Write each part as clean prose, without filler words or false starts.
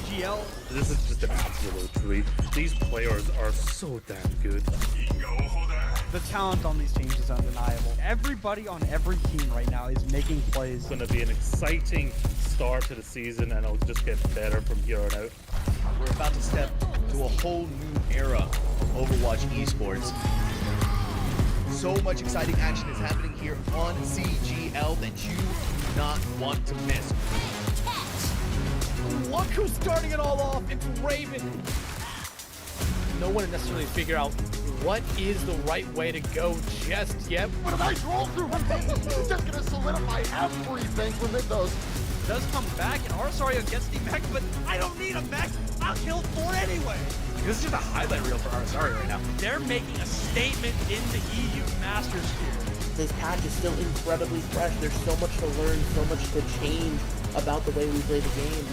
CGL. This is just an absolute treat. These players are so damn good. The talent on these teams is undeniable. Everybody on every team right now is making plays. It's going to be an exciting start to the season, and it'll just get better from here on out. We're about to step to a whole new era of Overwatch esports. So much exciting action is happening here on CGL that you do not want to miss. Look who's starting it all off. It's Raven. No one necessarily figure out what is the right way to go just yet. What a nice roll through. He's just gonna solidify everything within those. Does come back, and Arsario gets the mech, but I don't need a mech. I'll kill 4 anyway. This is just a highlight reel for Arsario right now. They're making a statement in the EU Masters here. This patch is still incredibly fresh. There's so much to learn, so much to change about the way we play the game.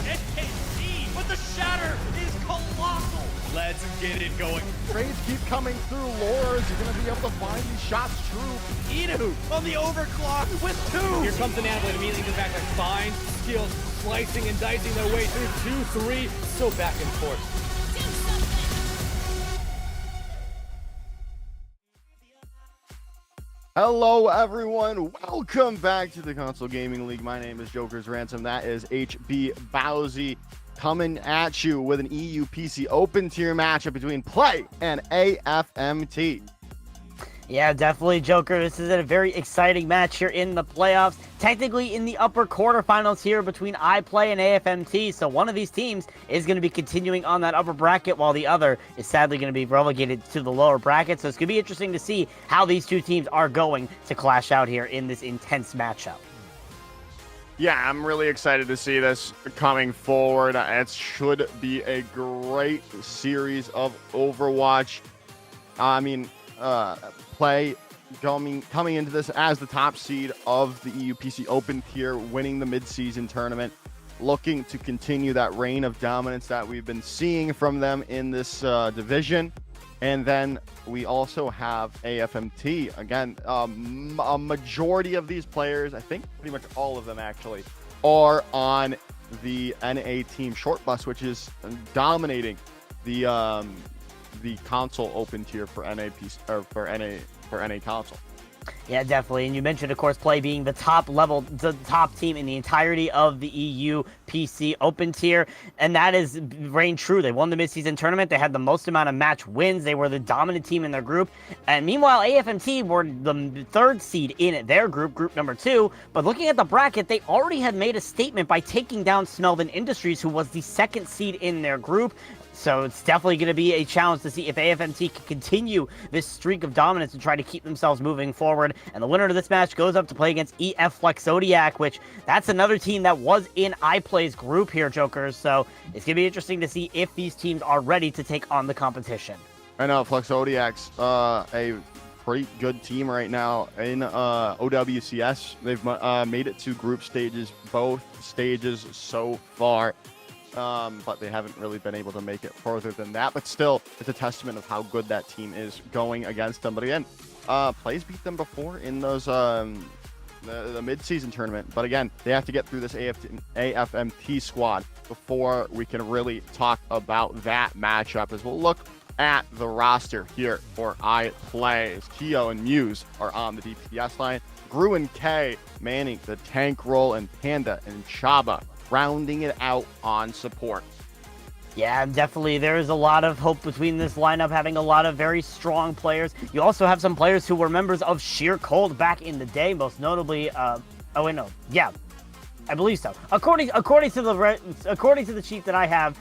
NKC, but the shatter is colossal. Let's get it going. Trades keep coming through. Lores, you're gonna be able to find these shots true. Idu on the overclock with 2. Here comes the Nanoblade immediately goes back to fine skills, slicing and dicing their way through 2-3. So back and forth. Hello everyone, welcome back to the Console Gaming League. My name is Joker's Ransom. That is HB Bowsy coming at you with an EU PC open tier matchup between Play and AFMT. Yeah, definitely, Joker. This is a very exciting match here in the playoffs. Technically in the upper quarterfinals here between iPlay and AFMT. So one of these teams is going to be continuing on that upper bracket while the other is sadly going to be relegated to the lower bracket. So it's going to be interesting to see how these two teams are going to clash out here in this intense matchup. Yeah, I'm really excited to see this coming forward. It should be a great series of Overwatch. Play coming into this as the top seed of the EUPC Open tier, winning the mid-season tournament, looking to continue that reign of dominance that we've been seeing from them in this division. And then we also have AFMT. Again, a majority of these players, I think pretty much all of them actually, are on the NA team short bus, which is dominating the console open tier for NA console. Yeah, definitely. And you mentioned, of course, Play being the top team in the entirety of the EU PC Open tier, and that is reigned true. They won the midseason tournament. They had the most amount of match wins. They were the dominant team in their group. And meanwhile, AFMT were the third seed in their group number 2. But looking at the bracket, they already had made a statement by taking down Smelvin Industries, who was the second seed in their group. So it's definitely going to be a challenge to see if AFMT can continue this streak of dominance and try to keep themselves moving forward. And the winner of this match goes up to play against EF Flexodiac, which that's another team that was in iPlay's group here, Jokers. So it's going to be interesting to see if these teams are ready to take on the competition. I know Flexodiac's a pretty good team right now in OWCS. They've made it to group stages, both stages so far. But they haven't really been able to make it further than that. But still, it's a testament of how good that team is going against them. But again, Plays beat them before in those the mid-season tournament. But again, they have to get through this AFMT squad before we can really talk about that matchup. As we'll look at the roster here for iPlay. As Keo and Muse are on the DPS line. Gru and K manning the tank role, and Panda and Chaba rounding it out on support. Yeah, definitely. There is a lot of hope between this lineup, having a lot of very strong players. You also have some players who were members of Sheer Cold back in the day, most notably, I believe so. According to the sheet that I have,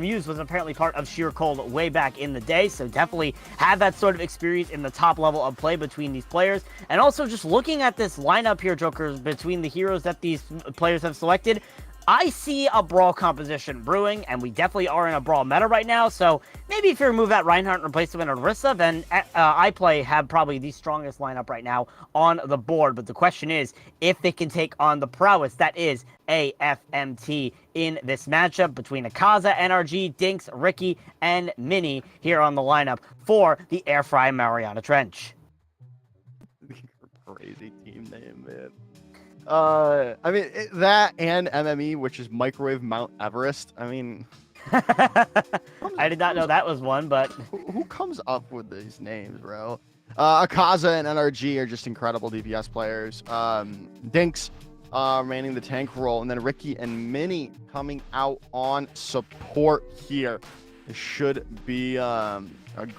Muse was apparently part of Sheer Cold way back in the day, so definitely have that sort of experience in the top level of play between these players. And also just looking at this lineup here, Jokers, between the heroes that these players have selected, I see a brawl composition brewing, and we definitely are in a brawl meta right now, so maybe if you remove that Reinhardt and replace him with Orisa, then iPlay have probably the strongest lineup right now on the board. But the question is if they can take on the prowess that is AFMT in this matchup between Akaza, NRG, Dinks, Ricky, and Mini here on the lineup for the Airfry Mariana Trench. Crazy team name, man. I mean, that and MME, which is Microwave Mount Everest. I mean, I did not know that was one, but who comes up with these names, bro? Akaza and NRG are just incredible DPS players. Dinks manning the tank role, and then Ricky and Minnie coming out on support here. It should be a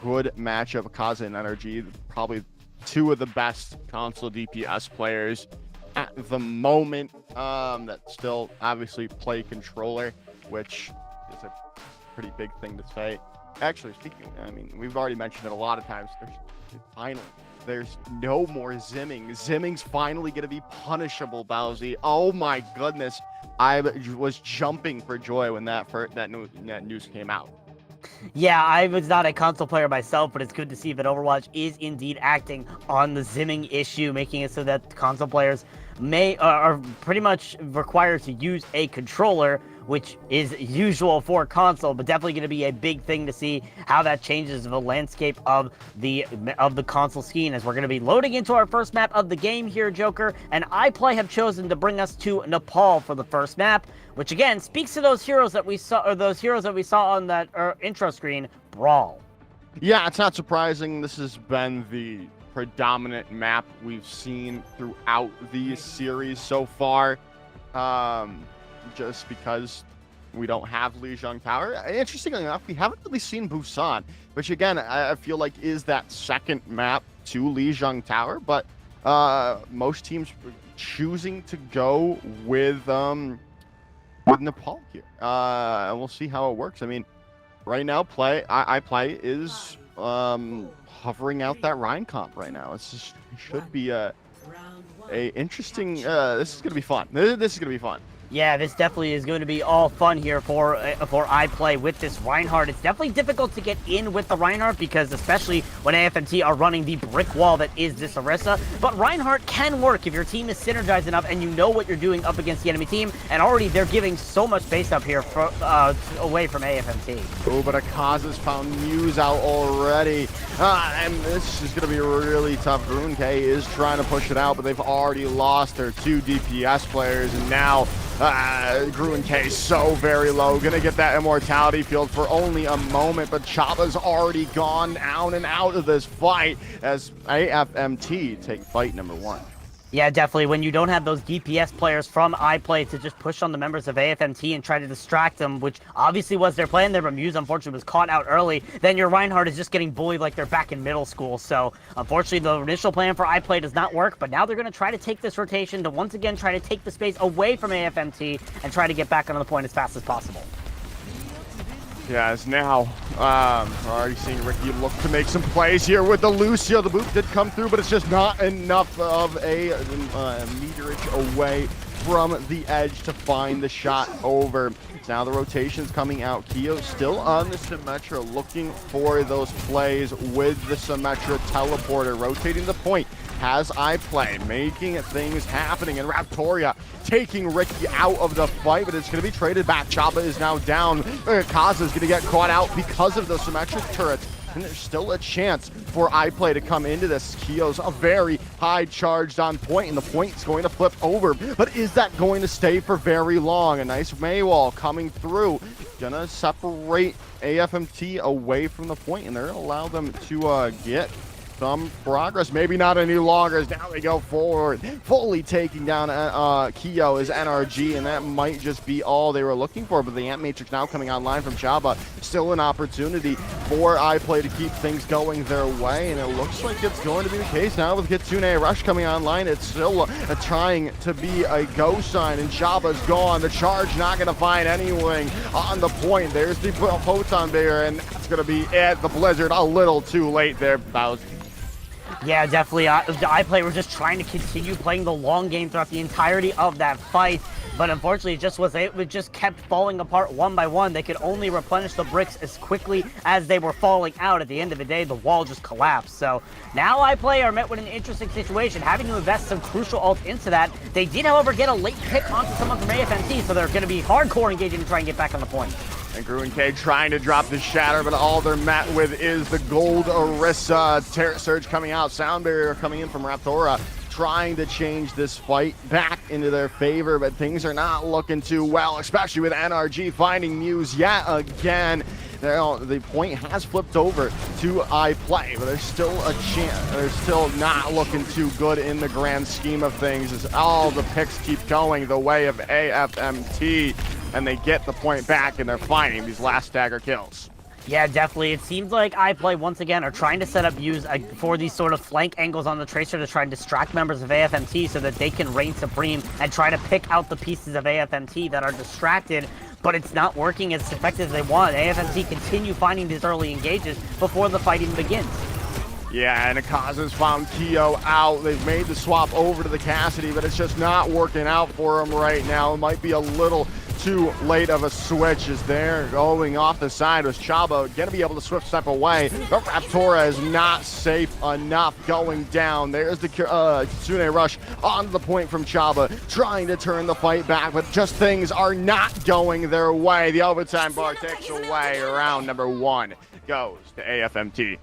good matchup. Akaza and NRG, probably two of the best console DPS players at the moment, that still obviously play controller, which is a pretty big thing to say. Actually speaking, I mean, we've already mentioned it a lot of times. There's no more Zimming. Zimming's finally going to be punishable, Bowsy. Oh my goodness. I was jumping for joy when that news came out. yeah, I was not a console player myself, but it's good to see that Overwatch is indeed acting on the Zimming issue, making it so that console players are pretty much required to use a controller, which is usual for console, but definitely going to be a big thing to see how that changes the landscape of the console scene, as we're going to be loading into our first map of the game here, Joker, and iPlay have chosen to bring us to Nepal for the first map, which again speaks to those heroes that we saw, on that intro screen, Brawl. Yeah, it's not surprising. This has been the predominant map we've seen throughout the series so far. Just because we don't have Lijiang Tower. Interestingly enough, we haven't really seen Busan, which again, I feel like is that second map to Lijiang Tower, but most teams choosing to go with Nepal here. And we'll see how it works. I mean, right now, iPlay is hovering out that Rhine comp right now. It should be a interesting. This is gonna be fun. This is gonna be fun. Yeah, this definitely is going to be all fun here for iPlay with this Reinhardt. It's definitely difficult to get in with the Reinhardt, because especially when AFMT are running the brick wall that is this Orisa. But Reinhardt can work if your team is synergized enough and you know what you're doing up against the enemy team. And already they're giving so much base up here away from AFMT. Oh, but Akaza's found Muse out already. And this is going to be really tough. Gruen K is trying to push it out, but they've already lost their two DPS players, and now Gruen K so very low, gonna get that immortality field for only a moment, but Chaba's already gone down and out of this fight as AFMT take fight number 1. Yeah, definitely. When you don't have those DPS players from iPlay to just push on the members of AFMT and try to distract them, which obviously was their plan there, but Muse unfortunately was caught out early, then your Reinhardt is just getting bullied like they're back in middle school. So unfortunately, the initial plan for iPlay does not work, but now they're going to try to take this rotation to once again try to take the space away from AFMT and try to get back on the point as fast as possible. Yeah, as now, we're already seeing Ricky look to make some plays here with the Lucio. The boot did come through, but it's just not enough of a meterage away from the edge to find the shot over. Now the rotation's coming out. Keo still on the Symmetra, looking for those plays with the Symmetra teleporter, rotating the point. Has iPlay making things happening, and Raptoria taking Ricky out of the fight, but it's going to be traded back. Chaba is now down. Kaza is going to get caught out because of those Symmetra turrets, and there's still a chance for iPlay to come into this. Keo's a very high charged on point, and the point's going to flip over, but is that going to stay for very long? A nice Maywall coming through, gonna separate AFMT away from the point, and they're gonna allow them to get some progress, maybe not any longer, as now they go forward, fully taking down Keo as NRG, and that might just be all they were looking for. But the Amp Matrix now coming online from Chaba, still an opportunity for iPlay to keep things going their way, and it looks like it's going to be the case now with Kitsune Rush coming online. It's still trying to be a go sign, and Chaba's gone. The charge not going to find anything on the point. There's the Photon Barrier, and that's going to be it. The Blizzard a little too late there, Bowser. Yeah, definitely. The iPlay were just trying to continue playing the long game throughout the entirety of that fight, but unfortunately it just kept falling apart one by one. They could only replenish the bricks as quickly as they were falling out. At the end of the day, the wall just collapsed. So now iPlay are met with an interesting situation, having to invest some crucial ult into that. They did, however, get a late pick onto someone from AFMT, so they're going to be hardcore engaging to try and get back on the point. And Gruen K trying to drop the Shatter, but all they're met with is the gold Orisa. Terror Surge coming out. Sound Barrier coming in from Raptora. trying to change this fight back into their favor, but things are not looking too well, especially with NRG finding Muse yet again. The point has flipped over to iPlay, but there's still a chance. They're still not looking too good in the grand scheme of things as all the picks keep going the way of AFMT, and they get the point back, and they're finding these last stagger kills. Yeah, definitely. It seems like iPlay, once again, are trying to set up Muse for these sort of flank angles on the Tracer to try and distract members of AFMT so that they can reign supreme and try to pick out the pieces of AFMT that are distracted, but it's not working as effective as they want. AFMT continue finding these early engages before the fight even begins. Yeah, and Akaza's found Keo out. They've made the swap over to the Cassidy, but it's just not working out for him right now. It might be a little too late of a switch as they're going off the side with Chaba gonna be able to swift step away, but Raptora is not safe enough going down. There's the Kitsune rush on the point from Chaba, trying to turn the fight back, but just things are not going their way. The overtime bar takes away. Round number 1 goes to AFMT.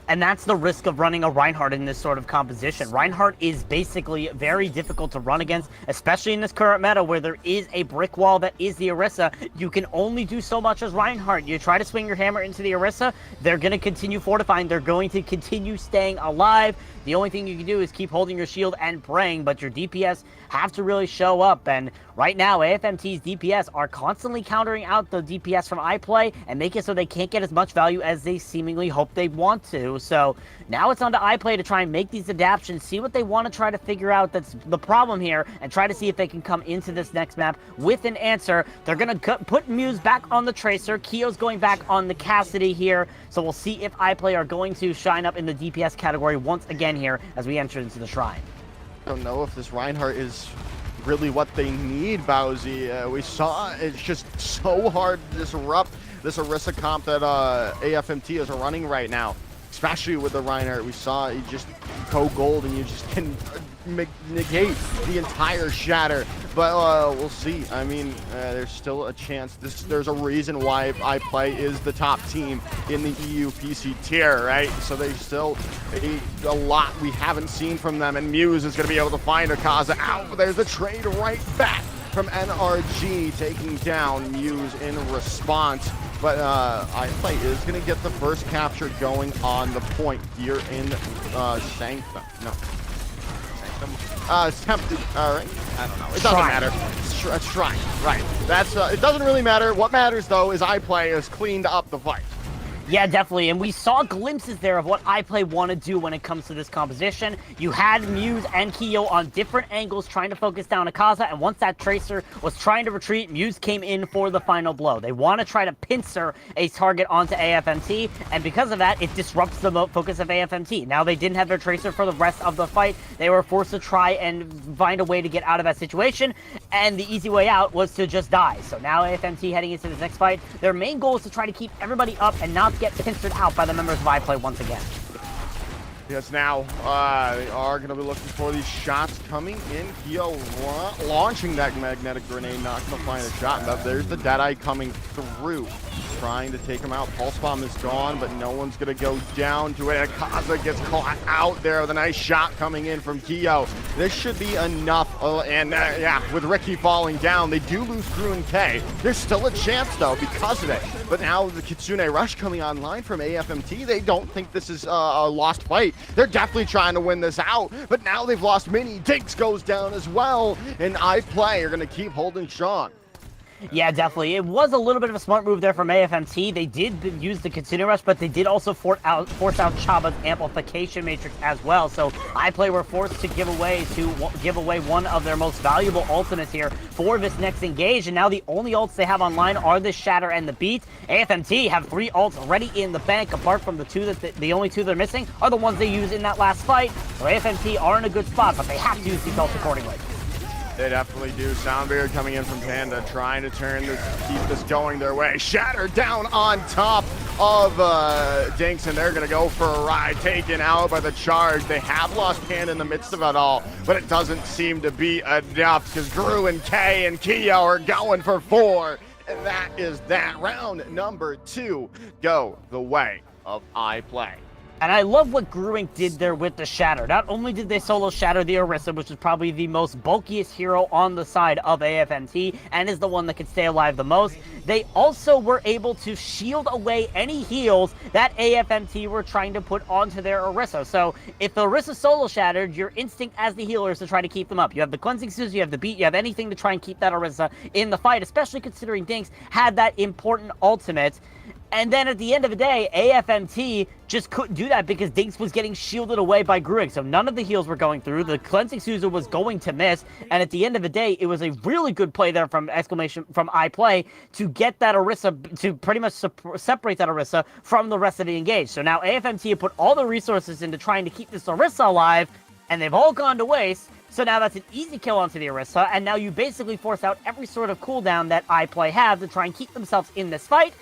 And that's the risk of running a Reinhardt in this sort of composition. Reinhardt is basically very difficult to run against, especially in this current meta where there is a brick wall that is the Orisa. You can only do so much as Reinhardt. You try to swing your hammer into the Orisa, they're going to continue fortifying. They're going to continue staying alive. The only thing you can do is keep holding your shield and praying, but your DPS have to really show up. And right now, AFMT's DPS are constantly countering out the DPS from iPlay and make it so they can't get as much value as they seemingly hope they want to. So now it's on to iPlay to try and make these adaptations, see what they want to try to figure out that's the problem here, and try to see if they can come into this next map with an answer. They're going to put Muse back on the Tracer. Keo's going back on the Cassidy here. So we'll see if iPlay are going to shine up in the DPS category once again here as we enter into the Shrine. I don't know if this Reinhardt is really what they need, Bowsy. We saw it's just so hard to disrupt this Orisa comp that AFMT is running right now, especially with the Reinhardt. We saw you just go gold and you just can negate the entire shatter, but we'll see. I mean, there's still a chance. There's a reason why iPlay is the top team in the EU PC tier, right? So there's still a lot we haven't seen from them, and Muse is going to be able to find Akaza out. There's a trade right back from NRG, taking down Muse in response. But iPlay is going to get the first capture going on the point here in Sanctum. No. Sanctum? Alright. I don't know. It doesn't matter. Shrine. Right. That's it doesn't really matter. What matters though is iPlay has cleaned up the fight. Yeah, definitely, and we saw glimpses there of what iPlay want to do when it comes to this composition. You had Muse and Keo on different angles trying to focus down Akaza, and once that Tracer was trying to retreat, Muse came in for the final blow. They want to try to pincer a target onto AFMT, and because of that, it disrupts the focus of AFMT. Now they didn't have their Tracer for the rest of the fight. They were forced to try and find a way to get out of that situation, and the easy way out was to just die. So now AFMT heading into this next fight, their main goal is to try to keep everybody up and not get pincered out by the members of iPlay once again. Yes, now they are going to be looking for these shots coming in. Keo launching that magnetic grenade, not going to find a shot. But there's the Deadeye coming through, trying to take him out. Pulse Bomb is gone, but no one's going to go down to it. Akaza gets caught out there with a nice shot coming in from Keo. This should be enough. Yeah, with Ricky falling down, they do lose Crew and K. There's still a chance, though, because of it. But now the Kitsune Rush coming online from AFMT, they don't think this is a lost fight. They're definitely trying to win this out, but now they've lost Mini. Diggs goes down as well, and iPlay are going to keep holding Sean. Yeah, definitely. It was a little bit of a smart move there from AFMT. They did use the Kitsune Rush, but they did also force out Chaba's amplification matrix as well. So iPlay were forced to give away one of their most valuable ultimates here for this next engage. And now the only ults they have online are the Shatter and the Beat. AFMT have 3 ults already in the bank, apart from the only two they're missing are the ones they use in that last fight. So AFMT are in a good spot, but they have to use these ults accordingly. They definitely do. Soundbeard coming in from Panda, trying to keep this going their way. Shatter down on top of Dinks, and they're going to go for a ride, taken out by the charge. They have lost Panda in the midst of it all, but it doesn't seem to be enough because Gru and K and Keo are going for 4, and that is that. Round number 2 go the way of iPlay. And I love what Gruink did there with the Shatter. Not only did they solo Shatter the Orisa, which is probably the most bulkiest hero on the side of AFMT, and is the one that can stay alive the most, they also were able to shield away any heals that AFMT were trying to put onto their Orisa. So if the Orisa solo shattered, your instinct as the healer is to try to keep them up. You have the Cleansing Scissors, you have the Beat, you have anything to try and keep that Orisa in the fight, especially considering Dinks had that important ultimate. And then at the end of the day, AFMT just couldn't do that because Dinks was getting shielded away by Gruig. So none of the heals were going through. The Cleansing Scissor was going to miss. And at the end of the day, it was a really good play there from iPlay to get that Orisa, to pretty much separate that Orisa from the rest of the engage. So now AFMT have put all the resources into trying to keep this Orisa alive, and they've all gone to waste. So now that's an easy kill onto the Orisa, and now you basically force out every sort of cooldown that iPlay have to try and keep themselves in this fight.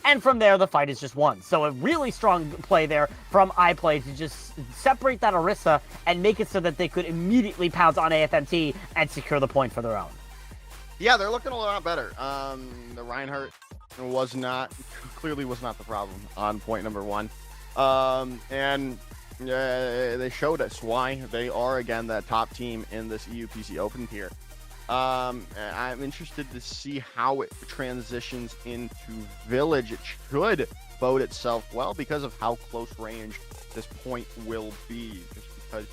And from there, the fight is just won. So a really strong play there from iPlay to just separate that Orisa and make it so that they could immediately pounce on AFMT and secure the point for their own. Yeah, they're looking a lot better. The Reinhardt clearly was not the problem on point number 1. And they showed us why they are, again, that top team in this EUPC Open tier. I'm interested to see how it transitions into Village. It should bode itself well because of how close range this point will be, just because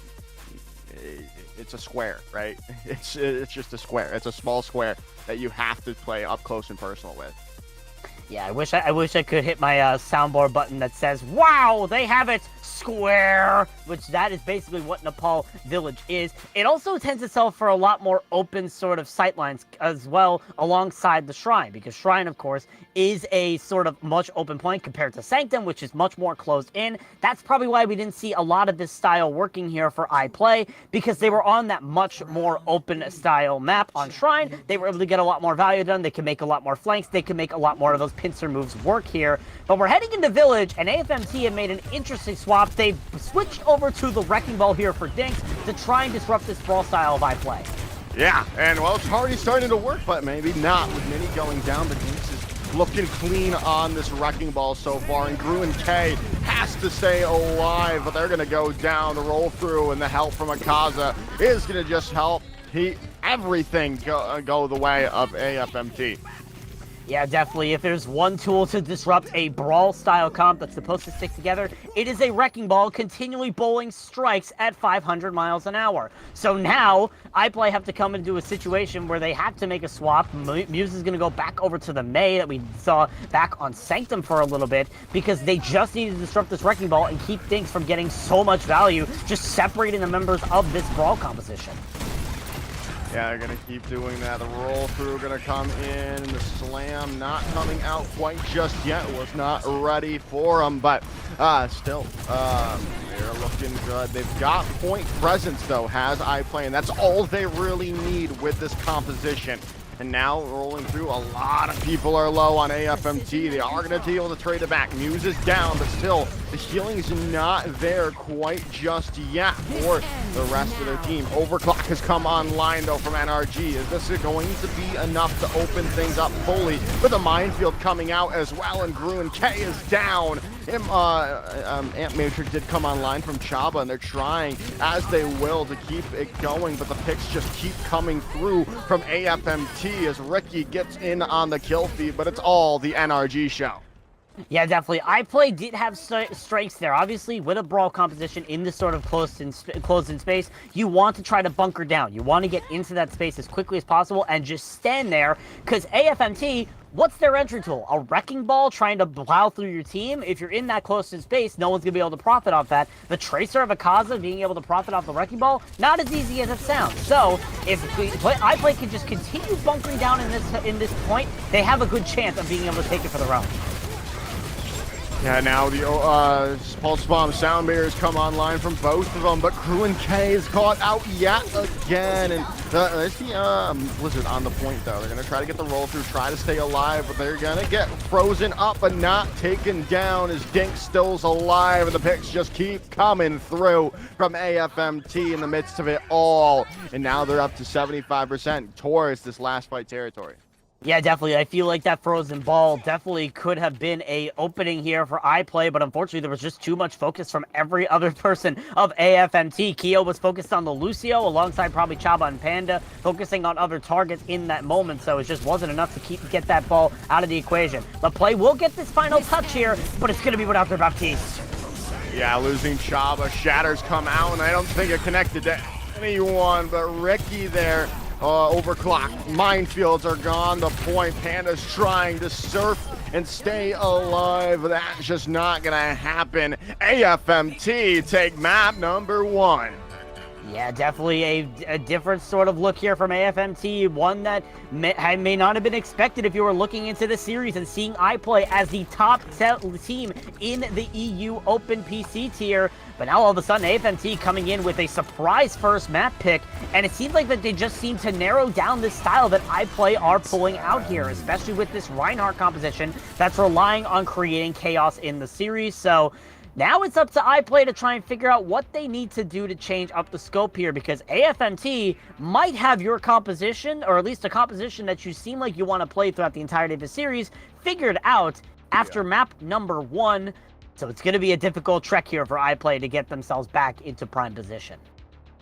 it's a square, right? It's just a square. It's a small square that you have to play up close and personal with. Yeah, I wish I could hit my soundboard button that says, "Wow, they have it square," which that is basically what Nepal Village is. It also tends itself for a lot more open sort of sightlines as well alongside the Shrine, because Shrine, of course, is a sort of much open point compared to Sanctum, which is much more closed in. That's probably why we didn't see a lot of this style working here for iPlay, because they were on that much more open style map on Shrine. They were able to get a lot more value done. They can make a lot more flanks. They can make a lot more of those pincer moves work here. But we're heading into Village, and AFMT have made an interesting swap. They've switched over to the Wrecking Ball here for Dinks to try and disrupt this brawl style of iPlay. Yeah, and well, it's already starting to work, but maybe not. With Mini going down, the Dinks is looking clean on this Wrecking Ball so far, and Gru and K has to stay alive, but they're going to go down. The roll through and the help from Akaza is going to just help everything go the way of AFMT. Yeah, definitely. If there's one tool to disrupt a brawl-style comp that's supposed to stick together, it is a Wrecking Ball continually bowling strikes at 500 miles an hour. So now, iPlay have to come into a situation where they have to make a swap. Muse is going to go back over to the Mei that we saw back on Sanctum for a little bit, because they just need to disrupt this Wrecking Ball and keep Dinks from getting so much value, just separating the members of this brawl composition. Yeah, they're going to keep doing that. The roll through going to come in. The slam not coming out quite just yet. Was not ready for them, but still, they're looking good. They've got point presence, though, has iPlay, and that's all they really need with this composition. And now rolling through, a lot of people are low on AFMT. They are going to be able to trade it back. Muse is down, but still, the healing is not there quite just yet for the rest of their team. Overclock has come online, though, from NRG. Is this going to be enough to open things up fully? With a minefield coming out as well, and Gru and K is down. Ant Matrix did come online from Chaba, and they're trying, as they will, to keep it going, but the picks just keep coming through from AFMT as Ricky gets in on the kill feed, but it's all the NRG show. Yeah, definitely. iPlay did have strengths there. Obviously, with a brawl composition in this sort of closed-in space, you want to try to bunker down. You want to get into that space as quickly as possible and just stand there, because AFMT, what's their entry tool? A Wrecking Ball trying to plow through your team? If you're in that close in space, no one's going to be able to profit off that. The Tracer of Akaza being able to profit off the Wrecking Ball, not as easy as it sounds. So, if iPlay can just continue bunkering down in this point, they have a good chance of being able to take it for their own. Yeah, now the Pulse Bomb Sound Barriers come online from both of them, but Gru and K is caught out yet again. And there's the Blizzard on the point, though. They're going to try to get the roll through, try to stay alive, but they're going to get frozen up but not taken down as Dink still's alive, and the picks just keep coming through from AFMT in the midst of it all. And now they're up to 75% towards this last fight territory. Yeah, definitely. I feel like that frozen ball definitely could have been a opening here for iPlay, but unfortunately there was just too much focus from every other person of AFMT. Keo was focused on the Lucio alongside probably Chaba and Panda, focusing on other targets in that moment, so it just wasn't enough to get that ball out of the equation. But Play will get this final touch here, but it's going to be without their Baptiste. Yeah, losing Chaba. Shatters come out, and I don't think it connected to anyone, but Ricky there. Overclocked. Minefields are gone. The point. Panda's trying to surf and stay alive. That's just not going to happen. AFMT take map number 1. Yeah, definitely a different sort of look here from AFMT, one that may not have been expected if you were looking into the series and seeing iPlay as the top team in the EU Open PC tier. But now all of a sudden, AFMT coming in with a surprise first map pick, and it seems like that they just seem to narrow down this style that iPlay are pulling out here, especially with this Reinhardt composition that's relying on creating chaos in the series. So now it's up to iPlay to try and figure out what they need to do to change up the scope here, because AFMT might have your composition, or at least a composition that you seem like you want to play throughout the entirety of the series, figured out after map number 1. So it's going to be a difficult trek here for iPlay to get themselves back into prime position.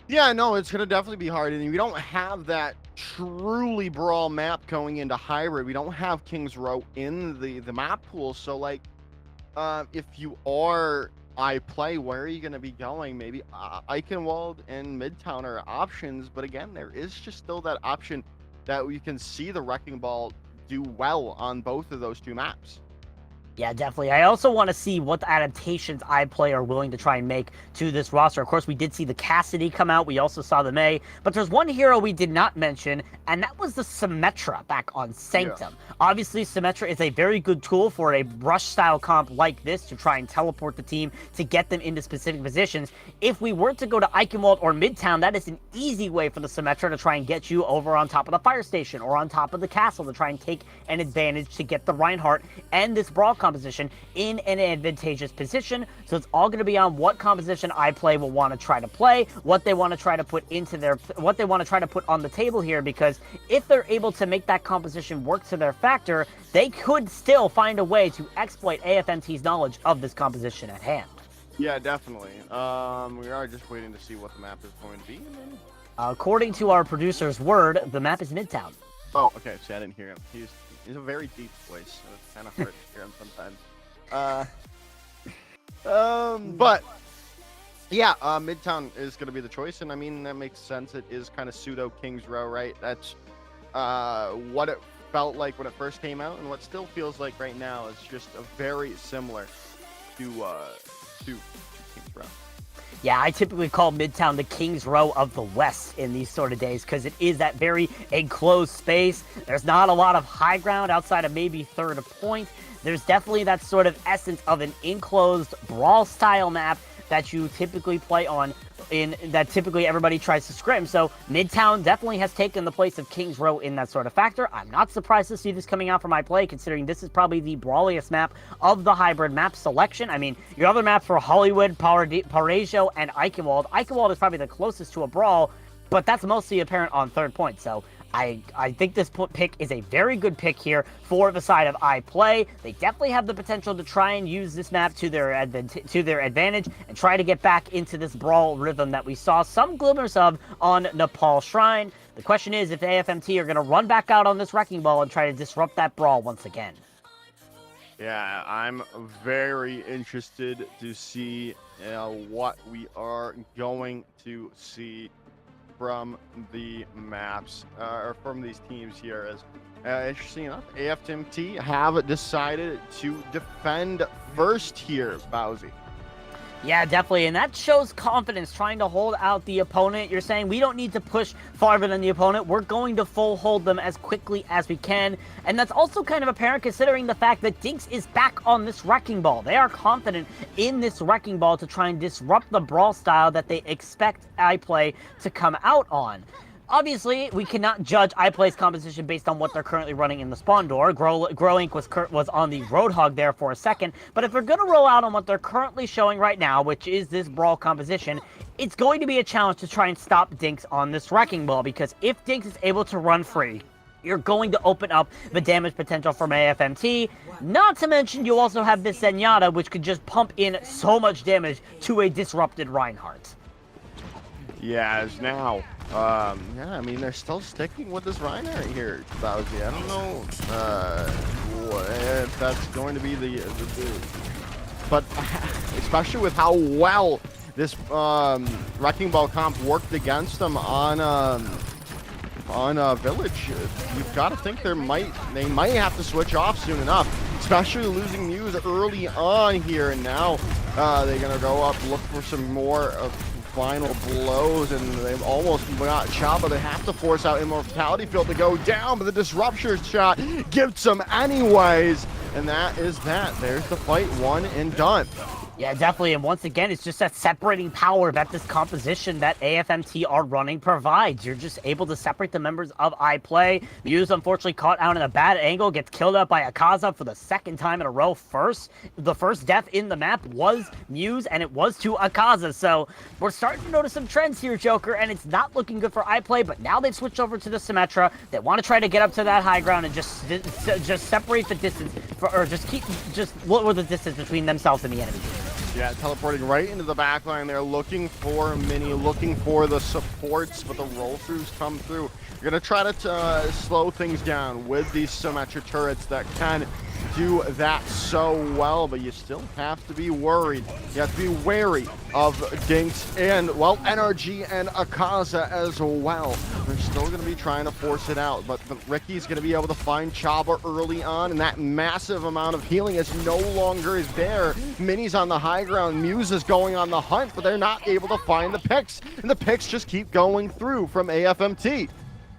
Yeah, no, it's going to definitely be hard. And we don't have that truly brawl map going into hybrid. We don't have King's Row in the map pool. So, like, if you are iPlay, where are you going to be going? Maybe Eichenwald and Midtown are options. But again, there is just still that option that we can see the Wrecking Ball do well on both of those 2 maps. Yeah, definitely. I also want to see what the adaptations iPlay are willing to try and make to this roster. Of course, we did see the Cassidy come out. We also saw the Mei. But there's one hero we did not mention, and that was the Symmetra back on Sanctum. Yeah. Obviously, Symmetra is a very good tool for a rush-style comp like this to try and teleport the team to get them into specific positions. If we were to go to Eichenwald or Midtown, that is an easy way for the Symmetra to try and get you over on top of the fire station or on top of the castle to try and take an advantage to get the Reinhardt and this Brawl composition in an advantageous position. So it's all going to be on what composition iPlay will want to try to play, what they want to try to put on the table here, because if they're able to make that composition work to their factor, they could still find a way to exploit AFMT's knowledge of this composition at hand. Yeah, definitely. We are just waiting to see what the map is going to be. According to our producer's word, the map is Midtown. Oh, okay. See, I didn't hear him. He's a very deep voice, so it's kind of hard to hear him sometimes. But yeah, Midtown is going to be the choice, and I mean that makes sense. It is kind of pseudo King's Row, right? That's what it felt like when it first came out, and what still feels like right now is just a very similar to King's Row. Yeah, I typically call Midtown the King's Row of the West in these sort of days, because it is that very enclosed space. There's not a lot of high ground outside of maybe third point. There's definitely that sort of essence of an enclosed brawl style map that you typically play on, that typically everybody tries to scrim. So Midtown definitely has taken the place of King's Row in that sort of factor. I'm not surprised to see this coming out from iPlay, considering this is probably the brawliest map of the hybrid map selection. I mean, your other maps for Hollywood, Paraiso, and Eichenwald. Eichenwald is probably the closest to a brawl, but that's mostly apparent on third point. So I think this pick is a very good pick here for the side of iPlay. They definitely have the potential to try and use this map to their advantage and try to get back into this brawl rhythm that we saw some glimmers of on Nepal Shrine. The question is if AFMT are going to run back out on this Wrecking Ball and try to disrupt that brawl once again. Yeah, I'm very interested to see what we are going to see from the maps, or from these teams here. As interesting enough, AFMT have decided to defend first here, Bowsy. Yeah, definitely, and that shows confidence, trying to hold out the opponent. You're saying we don't need to push farther than the opponent. We're going to full hold them as quickly as we can, and that's also kind of apparent considering the fact that Dinks is back on this Wrecking Ball. They are confident in this Wrecking Ball to try and disrupt the brawl style that they expect iPlay to come out on. Obviously, we cannot judge iPlay's composition based on what they're currently running in the spawn door. Grow Inc. was on the Roadhog there for a second, but if they're going to roll out on what they're currently showing right now, which is this brawl composition, it's going to be a challenge to try and stop Dinks on this Wrecking Ball, because if Dinks is able to run free, you're going to open up the damage potential from AFMT. Not to mention, you also have this Zenyatta, which could just pump in so much damage to a disrupted Reinhardt. Yeah, as now, yeah, I mean, they're still sticking with this Reinhardt here, Bowsy. I don't know if that's going to be the but especially with how well this Wrecking Ball comp worked against them on Village, you've got to think they might have to switch off soon enough, especially losing Muse early on here, and now they're gonna go up, look for some more final blows, and they've almost got Chaba. They have to force out Immortality Field to go down, but the Disruption shot gets them anyways, and that is that. There's the fight, won and done. Yeah, definitely, and once again, it's just that separating power that this composition that AFMT are running provides. You're just able to separate the members of iPlay. Muse, unfortunately, caught out in a bad angle, gets killed up by Akaza for the second time in a row. The first death in the map was Muse, and it was to Akaza, so we're starting to notice some trends here, Joker, and it's not looking good for iPlay, but now they've switched over to the Symmetra. They want to try to get up to that high ground and just separate the distance, or just lower the distance between themselves and the enemy. Yeah, teleporting right into the backline. They're looking for Mini, looking for the supports, but the roll-throughs come through. You're going to try to slow things down with these Symmetra turrets that can do that so well, but you still have to be worried. You have to be wary of Dinks and, well, NRG and Akaza as well. They're still going to be trying to force it out, but Ricky's going to be able to find Chaba early on, and that massive amount of healing is no longer there. Mini's on the high ground, Muse is going on the hunt, but they're not able to find the picks, and the picks just keep going through from AFMT.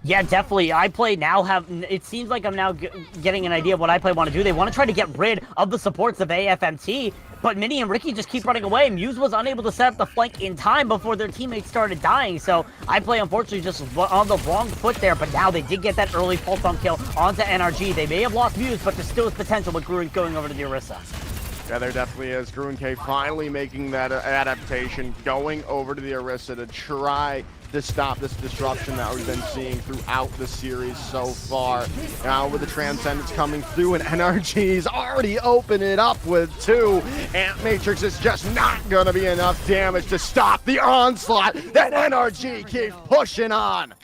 Yeah, definitely. iPlay now it seems like I'm now getting an idea of what iPlay want to do. They want to try to get rid of the supports of AFMT, but Mini and Ricky just keep running away. Muse was unable to set up the flank in time before their teammates started dying, so iPlay unfortunately just on the wrong foot there, but now they did get that early pulse bomb kill onto NRG. They may have lost Muse, but there still is potential with Gruen going over to the Orisa. Yeah, there definitely is. Gruen K finally making that adaptation, going over to the Orisa to try to stop this disruption that we've been seeing throughout the series so far. Now with the Transcendence coming through, and NRG's already opened it up with 2. Ant Matrix is just not going to be enough damage to stop the onslaught that NRG keeps pushing on.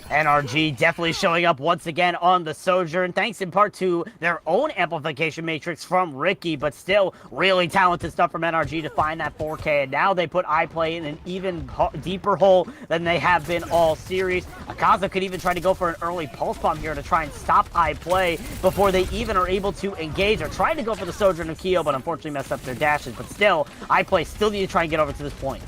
NRG definitely showing up once again on the Sojourn, thanks in part to their own amplification matrix from Ricky, but still really talented stuff from NRG to find that 4K, and now they put iPlay in an even deeper hole than they have been all series. Akaza could even try to go for an early pulse bomb here to try and stop iPlay before they even are able to engage. They're trying to go for the Sojourn of Keo, but unfortunately messed up their dashes, but still, iPlay still need to try and get over to this point.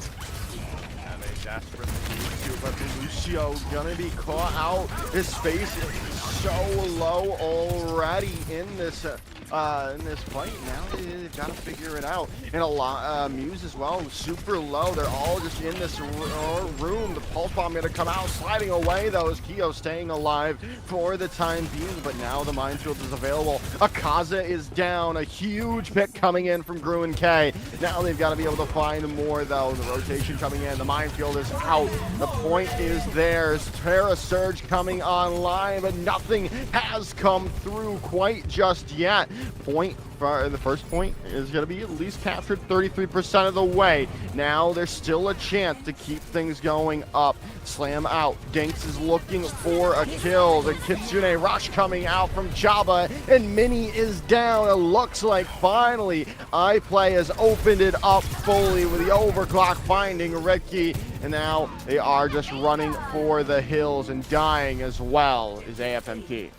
Yeah, they desperately need to, but Lucio gonna be caught out. His face is so low already in this fight. Now they've got to figure it out. And a lot, Muse as well, super low. They're all just in this room. The pulse bomb gonna come out, sliding away though, as Keo staying alive for the time being. But now the minefield is available. Akaza is down. A huge pick coming in from Gruen K. Now they've got to be able to find more though. The rotation coming in. The minefield is out. The point is theirs. Terra Surge coming online, but nothing has come through quite just yet. The first point is going to be at least captured 33% of the way. Now there's still a chance to keep things going up. Slam out. Dinks is looking for a kill. The Kitsune rush coming out from Chaba, and Mini is down. It looks like finally iPlay has opened it up fully with the overclock finding Ricky, and now they are just running for the hills and dying as well as AFMT.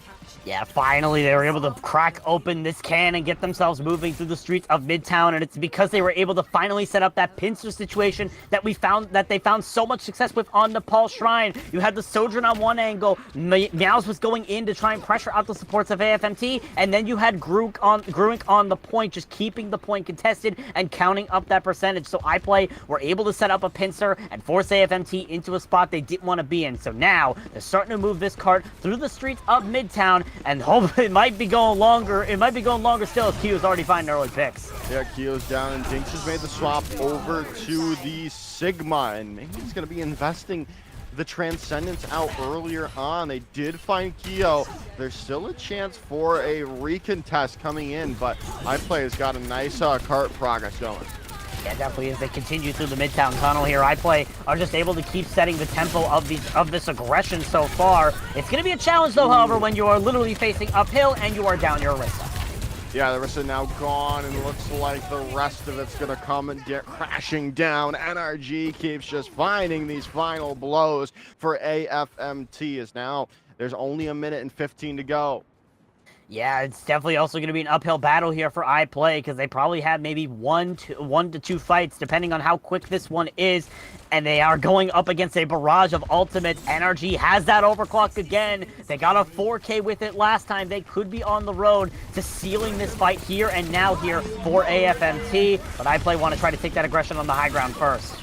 Yeah, finally they were able to crack open this can and get themselves moving through the streets of Midtown, and it's because they were able to finally set up that pincer situation that they found so much success with on Nepal Shrine. You had the Sojourn on one angle, Meows was going in to try and pressure out the supports of AFMT, and then you had Gruink on the point, just keeping the point contested and counting up that percentage. So iPlay were able to set up a pincer and force AFMT into a spot they didn't want to be in. So now they're starting to move this cart through the streets of Midtown, and hopefully it might be going longer. It might be going longer still as Keo's already finding early picks. Yeah, Keo's down, and Dinks has made the swap over to the Sigma, and maybe he's going to be investing the Transcendence out earlier on. They did find Keo. There's still a chance for a recontest coming in, but iPlay has got a nice cart progress going. Yeah, definitely as they continue through the Midtown Tunnel here. iPlay are just able to keep setting the tempo of this aggression so far. It's going to be a challenge, though, however, when you are literally facing uphill and you are down your Orisa. Yeah, the Orisa now gone, and looks like the rest of it's going to come and get crashing down. NRG keeps just finding these final blows for AFMT, as now there's only 1:15 to go. Yeah, it's definitely also going to be an uphill battle here for iPlay because they probably have maybe one to two fights depending on how quick this one is, and they are going up against a barrage of ultimates. NRG has that overclock again. They got a 4K with it last time. They could be on the road to sealing this fight here and now here for AFMT, but iPlay want to try to take that aggression on the high ground first.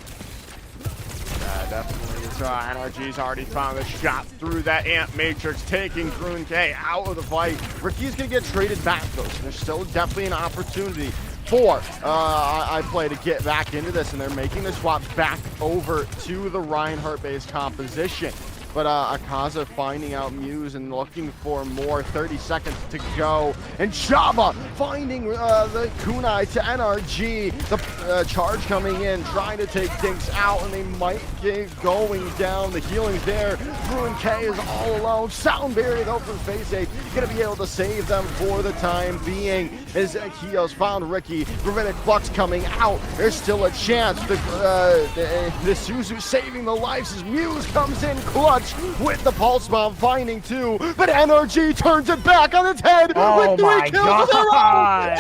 Definitely. NRG's already found a shot through that Ant Matrix, taking Gruen K out of the fight. Ricky's going to get traded back, though, so there's still definitely an opportunity for iPlay to get back into this, and they're making the swap back over to the Reinhardt-based composition. But Akaza finding out Muse and looking for more. 30 seconds to go. And Java finding the kunai to NRG. The charge coming in, trying to take Dinks out, and they might get going down. The healing's there. Gruen K is all alone. Sound barrier though from Phase 8. Gonna be able to save them for the time being. As Keo's found Ricky. Gravitic Flux coming out. There's still a chance. The Suzu saving the lives as Muse comes in clutch with the pulse bomb, finding two, but NRG turns it back on its head with 3 kills in a row.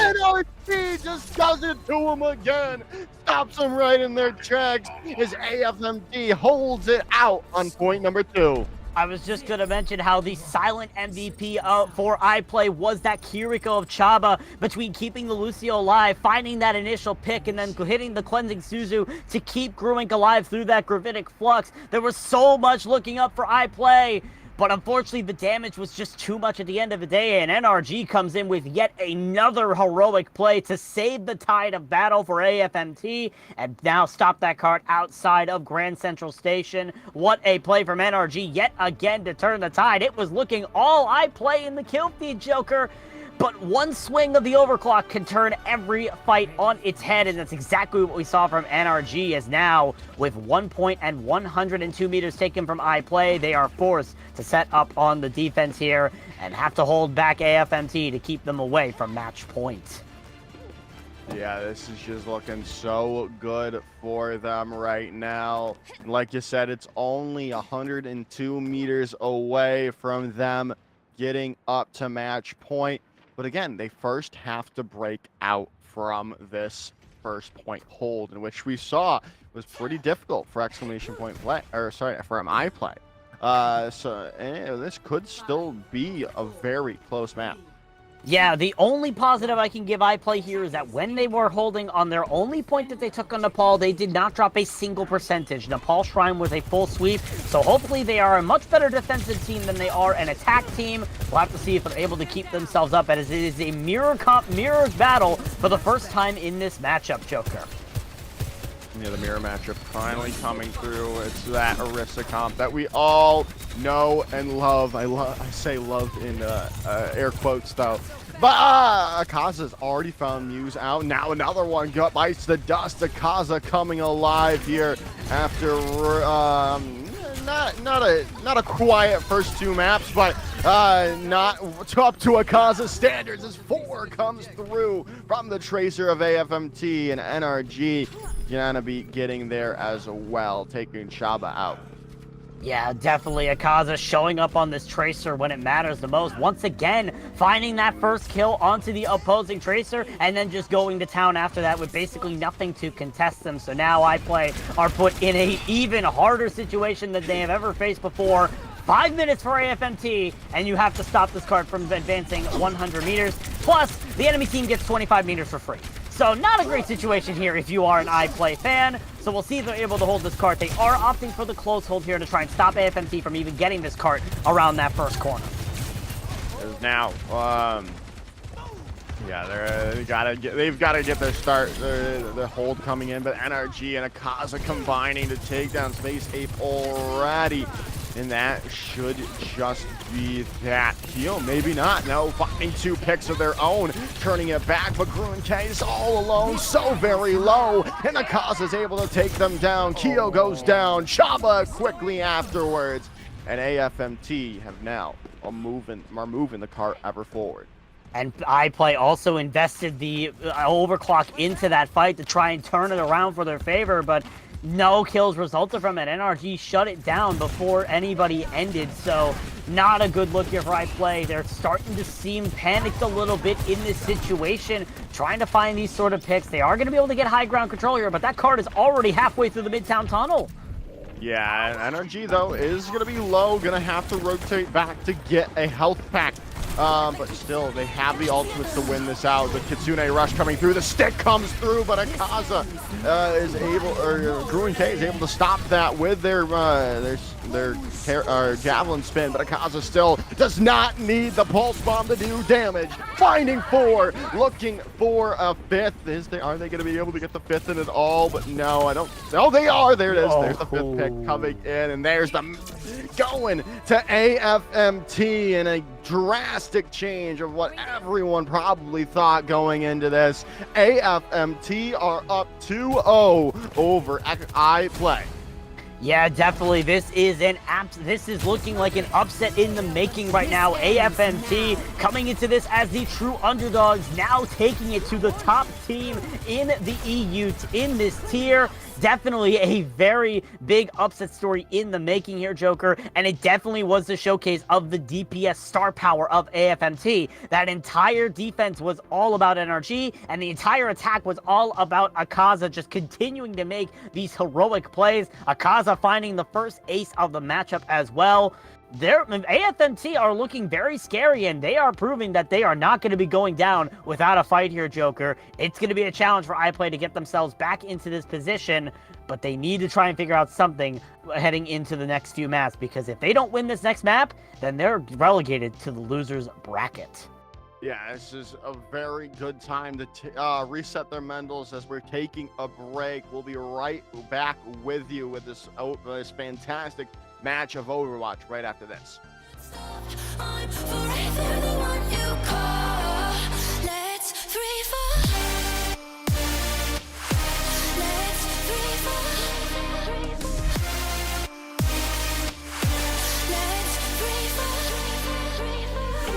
NRG just does it to him again, stops him right in their tracks as AFMT holds it out on point number 2. I was just going to mention how the silent MVP for iPlay was that Kiriko of Chaba between keeping the Lucio alive, finding that initial pick, and then hitting the Cleansing Suzu to keep Gruink alive through that Gravitic Flux. There was so much looking up for iPlay, but unfortunately the damage was just too much at the end of the day, and NRG comes in with yet another heroic play to save the tide of battle for AFMT, and now stop that cart outside of Grand Central Station. What a play from NRG yet again to turn the tide. It was looking all iPlay in the kill feed, Joker, but one swing of the overclock can turn every fight on its head, and that's exactly what we saw from NRG, as now, with 1 point and 102 meters taken from iPlay, they are forced to set up on the defense here and have to hold back AFMT to keep them away from match point. Yeah, this is just looking so good for them right now. Like you said, it's only 102 meters away from them getting up to match point. But again, they first have to break out from this first point hold, in which we saw was pretty difficult for exclamation point play, or sorry, for iPlay. So this could still be a very close match. Yeah, the only positive I can give iPlay here is that when they were holding on their only point that they took on Nepal, they did not drop a single percentage. Nepal Shrine was a full sweep, so hopefully they are a much better defensive team than they are an attack team. We'll have to see if they're able to keep themselves up, as it is a mirror battle for the first time in this matchup, Joker. Yeah, the mirror matchup finally coming through. It's that Orisa comp that we all know and love. I say love in air quotes though. But Akaza's already found Muse out. Now another one bites the dust. Akaza coming alive here after not a quiet first 2 maps, but not up to Akaza's standards as 4 comes through from the Tracer of AFMT, and NRG gonna be getting there as well, taking Shaba out. Yeah, definitely Akaza showing up on this Tracer when it matters the most. Once again, finding that first kill onto the opposing Tracer, and then just going to town after that with basically nothing to contest them. So now iPlay are put in an even harder situation than they have ever faced before. 5 minutes for AFMT, and you have to stop this card from advancing 100 meters. Plus, the enemy team gets 25 meters for free. So not a great situation here if you are an iPlay fan. So we'll see if they're able to hold this cart. They are opting for the close hold here to try and stop AFMT from even getting this cart around that first corner. Now, Yeah, they've got to get their start, their hold coming in, but NRG and Akaza combining to take down Space Ape already. And that should just be that kill. Maybe not. No, finding 2 picks of their own, turning it back, but Gruen K is all alone, so very low, and Akaza is able to take them down. Keo goes down, Chaba quickly afterwards, and AFMT have now are moving the cart ever forward. And iPlay also invested the overclock into that fight to try and turn it around for their favor, but no kills resulted from it. NRG shut it down before anybody ended, so not a good look here for iPlay. They're starting to seem panicked a little bit in this situation, trying to find these sort of picks. They are going to be able to get high ground control here, but that card is already halfway through the Midtown Tunnel. Yeah, NRG, though, is going to be low, going to have to rotate back to get a health pack. But still, they have the ultimates to win this out. The Kitsune Rush coming through, the stick comes through, but Akaza is able, or Gruen K is able to stop that with their javelin spin, but Akaza still does not need the pulse bomb to do damage. Finding 4, looking for a 5th. Are they going to be able to get the 5th in at all? But no, I don't. No, they are. There it is. There's the 5th pick coming in, and there's the going to AFMT in a drastic change of what everyone probably thought going into this. AFMT are up 2-0 over iPlay. Yeah, definitely. This is looking like an upset in the making right now. AFMT coming into this as the true underdogs, now taking it to the top team in the EU in this tier. Definitely a very big upset story in the making here, Joker, and it definitely was the showcase of the DPS star power of AFMT. That entire defense was all about NRG, and the entire attack was all about Akaza just continuing to make these heroic plays. Akaza finding the first ace of the matchup as well. AFMT are looking very scary, and they are proving that they are not going to be going down without a fight here, Joker. It's going to be a challenge for iPlay to get themselves back into this position, but they need to try and figure out something heading into the next few maps, because if they don't win this next map, then they're relegated to the losers bracket. Yeah, this is a very good time to reset their mentals as we're taking a break. We'll be right back with you with this fantastic match of Overwatch right after this. I'm forever the one you call. Let's free fall. Let's free fall. Let's free fall. Let's free fall.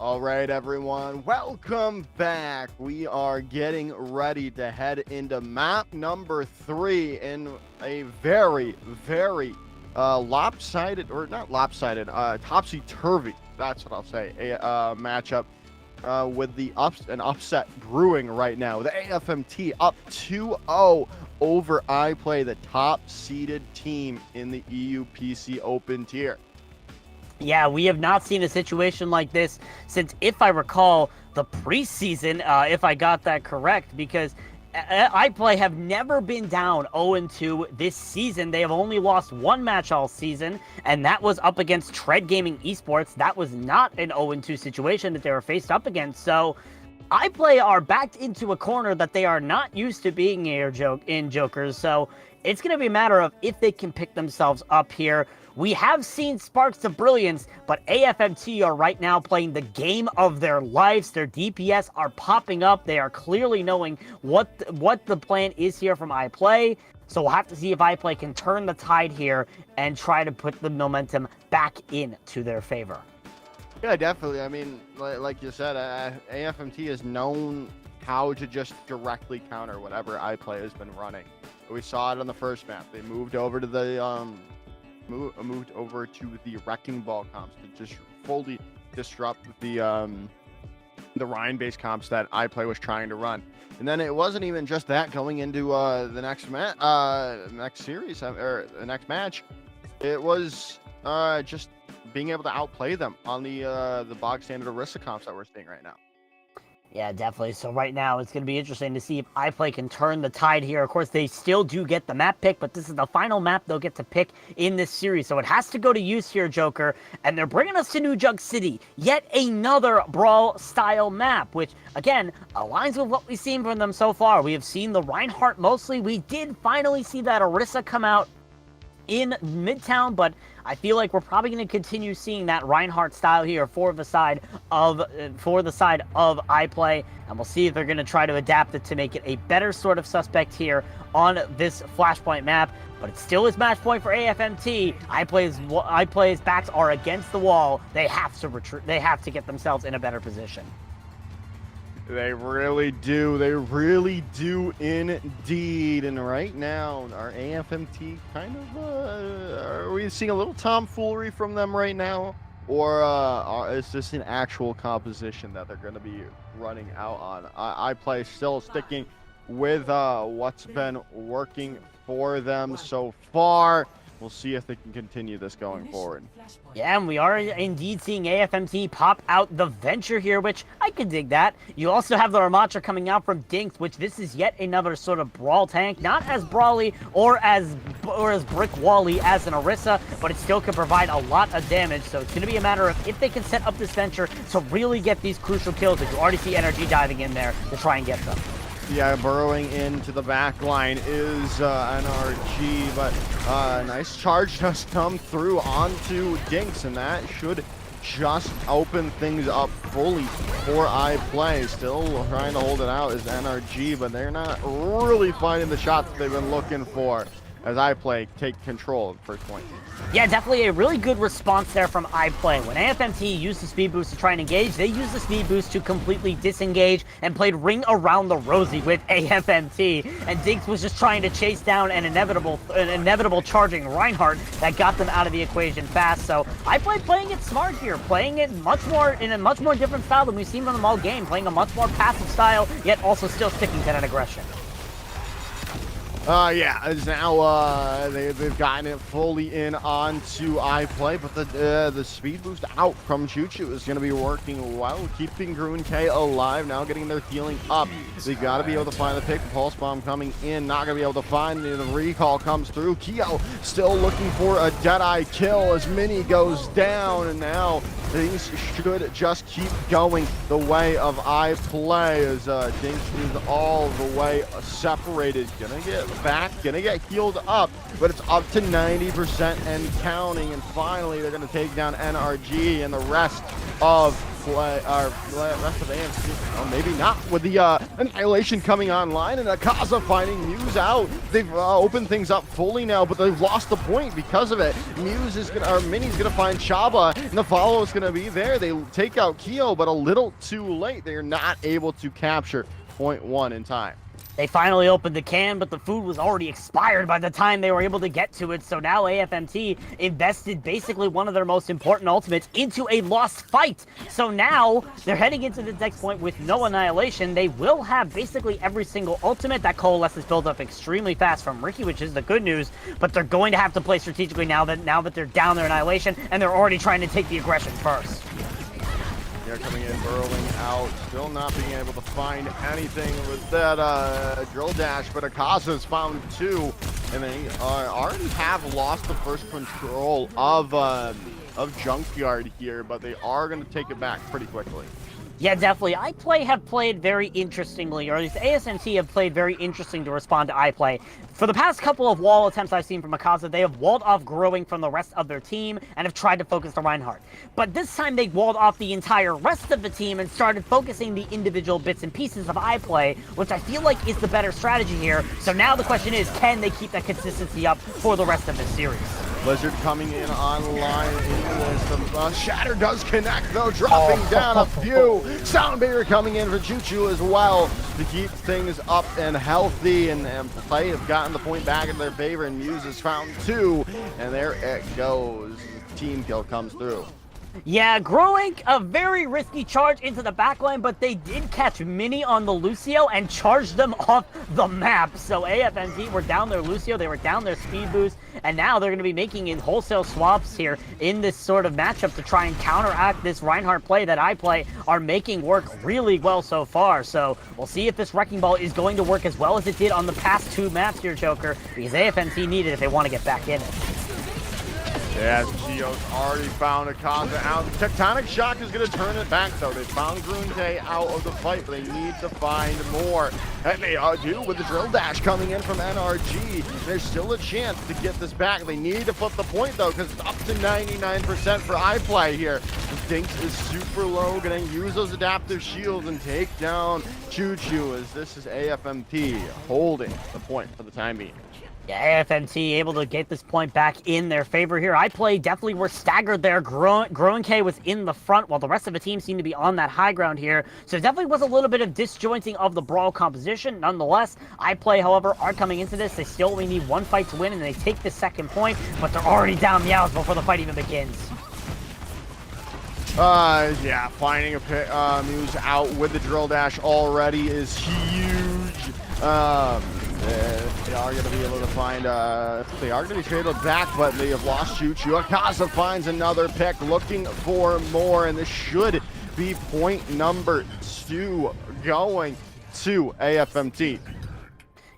All right, everyone, welcome back. We are getting ready to head into map number 3 in a very, very lopsided, or not lopsided, topsy-turvy, that's what I'll say, a matchup with an upset brewing right now. The AFMT up 2-0 over iPlay, the top-seeded team in the EU PC Open tier. Yeah, we have not seen a situation like this since, if I recall, the preseason, if I got that correct, because iPlay have never been down 0-2 this season. They have only lost one match all season, and that was up against Tread Gaming Esports. That was not an 0-2 situation that they were faced up against. So iPlay are backed into a corner that they are not used to being in Jokers. So it's going to be a matter of if they can pick themselves up here. We have seen sparks of brilliance, but AFMT are right now playing the game of their lives. Their DPS are popping up. They are clearly knowing what the plan is here from iPlay. So we'll have to see if iPlay can turn the tide here and try to put the momentum back into their favor. Yeah, definitely. I mean, like you said, AFMT is known how to just directly counter whatever iPlay has been running. We saw it on the first map. They moved over to the moved over to the Wrecking Ball comps to just fully disrupt the Rhine-based comps that iPlay was trying to run. And then it wasn't even just that going into the next series or the next match. It was just being able to outplay them on the bog standard Orisa comps that we're seeing right now. Yeah, definitely. So right now, it's going to be interesting to see if iPlay can turn the tide here. Of course, they still do get the map pick, but this is the final map they'll get to pick in this series. So it has to go to use here, Joker. And they're bringing us to New Jug City. Yet another Brawl-style map, which, again, aligns with what we've seen from them so far. We have seen the Reinhardt mostly. We did finally see that Orisa come out in Midtown, but I feel like we're probably going to continue seeing that Reinhardt style here for the side of iPlay, and we'll see if they're going to try to adapt it to make it a better sort of suspect here on this Flashpoint map. But it still is match point for AFMT. iPlay's backs are against the wall. They have to retreat. They have to get themselves in a better position. They really do. They really do indeed. And right now, our AFMT kind of, are we seeing a little tomfoolery from them right now? Or is this an actual composition that they're going to be running out on? iPlay still sticking with what's been working for them so far. We'll see if they can continue this going forward. Yeah, and we are indeed seeing AFMT pop out the Venture here, which I could dig that. You also have the Ramatra coming out from Dinks, which this is yet another sort of brawl tank. Not as brawly or as brick wally as an Orisa, but it still can provide a lot of damage. So it's going to be a matter of if they can set up this Venture to really get these crucial kills. If you already see NRG diving in there to try and get them. Yeah, burrowing into the back line is NRG, but nice charge just come through onto Dinks, and that should just open things up fully for iPlay. Still trying to hold it out is NRG, but they're not really finding the shots they've been looking for as iPlay take control of the first point. Yeah, definitely a really good response there from iPlay. When AFMT used the speed boost to try and engage, they used the speed boost to completely disengage and played Ring Around the Rosie with AFMT. And Diggs was just trying to chase down an inevitable charging Reinhardt that got them out of the equation fast. So iPlay playing it smart here, playing it in a much more different style than we've seen from them all game, playing a much more passive style, yet also still sticking to that aggression. Yeah, as now they've gotten it fully in onto iPlay, but the speed boost out from Choo-Choo is going to be working well, keeping Grun K alive, now getting their healing up. They got to be able to find the pick. Pulse Bomb coming in, not going to be able to find it. The recall comes through. Keo still looking for a Deadeye kill as Mini goes down, and now things should just keep going the way of iPlay as Dinks is all the way separated. Gonna get back, gonna get healed up, but it's up to 90% and counting. And finally, they're gonna take down NRG and the rest of play, or rest of AFMT. Well, maybe not with the Annihilation coming online and Akaza finding Muse out. They've opened things up fully now, but they've lost the point because of it. Muse is gonna, or Mini's gonna find Chaba, and the follow is gonna be there. They take out Keo, but a little too late. They are not able to capture point 1 in time. They finally opened the can, but the food was already expired by the time they were able to get to it. So now AFMT invested basically one of their most important ultimates into a lost fight. So now they're heading into the next point with no Annihilation. They will have basically every single ultimate. That Coalesce is built up extremely fast from Ricky, which is the good news. But they're going to have to play strategically now that they're down their Annihilation, and they're already trying to take the aggression first. They're coming in, burrowing out, still not being able to find anything with that drill dash, but Akaza's found 2, and they already have lost the first control of Junkyard here, but they are going to take it back pretty quickly. Yeah, definitely. iPlay have played very interestingly, or at least ASMT have played very interesting to respond to iPlay. For the past couple of wall attempts I've seen from Akaza, they have walled off growing from the rest of their team and have tried to focus the Reinhardt. But this time they walled off the entire rest of the team and started focusing the individual bits and pieces of iPlay, which I feel like is the better strategy here. So now the question is, can they keep that consistency up for the rest of the series? Blizzard coming in online into this. Shatter does connect though, dropping down a few. Soundbarrier coming in for Choo-Choo as well to keep things up and healthy, and play have gotten the point back in their favor, and Muse has found 2, and there it goes. Team kill comes through. Yeah, growing a very risky charge into the backline, but they did catch Mini on the Lucio and charged them off the map. So AFMT were down their Lucio, they were down their speed boost, and now they're going to be making in wholesale swaps here in this sort of matchup to try and counteract this Reinhardt play that iPlay are making work really well so far. So we'll see if this Wrecking Ball is going to work as well as it did on the past 2 maps here, Joker, because AFMT need it if they want to get back in it. Yeah, Geo's already found Akaza out. Tectonic Shock is going to turn it back, though. They found Grunte out of the fight, but they need to find more. And they do with the drill dash coming in from NRG. There's still a chance to get this back. They need to flip the point, though, because it's up to 99% for iPlay here. Dinks is super low, going to use those adaptive shields and take down Choo-Choo, as this is AFMT holding the point for the time being. Yeah, AFMT able to get this point back in their favor here. iPlay definitely were staggered there. Growing K was in the front while the rest of the team seemed to be on that high ground here. So it definitely was a little bit of disjointing of the brawl composition. Nonetheless, iPlay, however, are coming into this. They still only need 1 fight to win, and they take the 2nd point, but they're already down Meows before the fight even begins. Yeah, finding a Muse out with the drill dash already is huge. They are going to be able to find, they are going to be traded back, but they have lost Choo-Choo. Akaza finds another pick, looking for more, and this should be point number 2 going to AFMT.